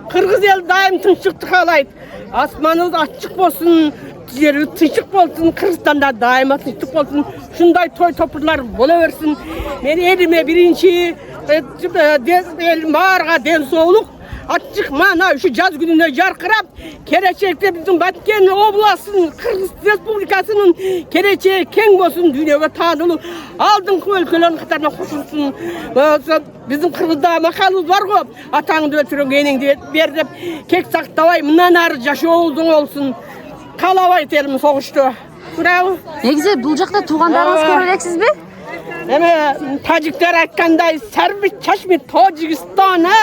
Kırgız el daim tinçlikti kalaydı. Asmanımız açık olsun, yeri tinçlik olsun, Kırgızstan'da daima tinçlik olsun. Şunday toy topurlar bolaversin. Men elime birinci mağarga den soğuluk açık mana şu caz gününe yarkırap gelecekte bizim Batken oblasının Kırgız Respublikasının geleceği keng olsun, dünyaya tanılı aldın ülkelerin katarına koşulsun. Bizim Kırgız'da makalımız var go, atağını ötürün eninde berip kek saktavay mından arı jaşı olsun. Kalabay terim soğuştu. Bravo. Ne güzel, bu жақта туғандарыңыз көп елексіз бе? Tacikler aytkanday Serbi Çeşmi Tacikistan'a,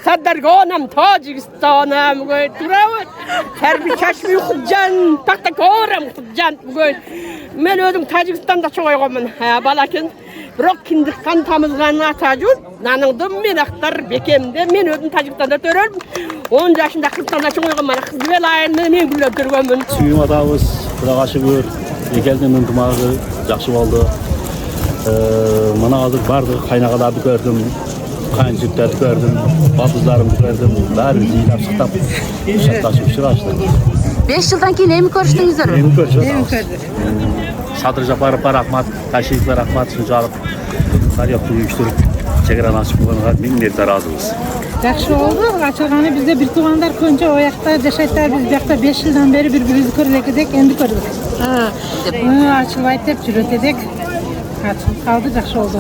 Sadarganam Tacikistan'a bugün duravut. Serbi Çeşmi Hudjan, Taktakoram Hudjan bugün. Men özüm Tacikistan'da çok oygamın. Balakin biroq kindiqdan tamızgan atacun. Nanыңdım men aktar bekemde men özüm Tacikistan'da törölüm. 10 yaşında Kırgızstan'da çok oygamın. Kızbel ayında men güllöp törgönmün. Suyum adabız, bırak aşıgör, ekelden ıntımağı жақсы болды. Mana hazır vardı, kaynağalardı gördüm, kayıncıkları gördüm, baldızlarımı gördüm, bari ziynap sıktap, şartlaşıp şıraştım. 5 жылдан кейін емі көріштіңіздер? Емі көріштіңіздер. Садыр Жапаров рахмат, Ташиевке рахмат, шынжалып, тарихты үйіштіріп, шекараны ашып болғанға меңдерді разымыз. Жақсы болды, ашылғаны бізде бір туғандар көңше ояқта жашайттар, біз жақта 5 жылдан бері бір-бірімізді көрлекедек, енді көрдік. Ашылбайды деп жүретедек. Açılıp kaldı, жақсы oldu.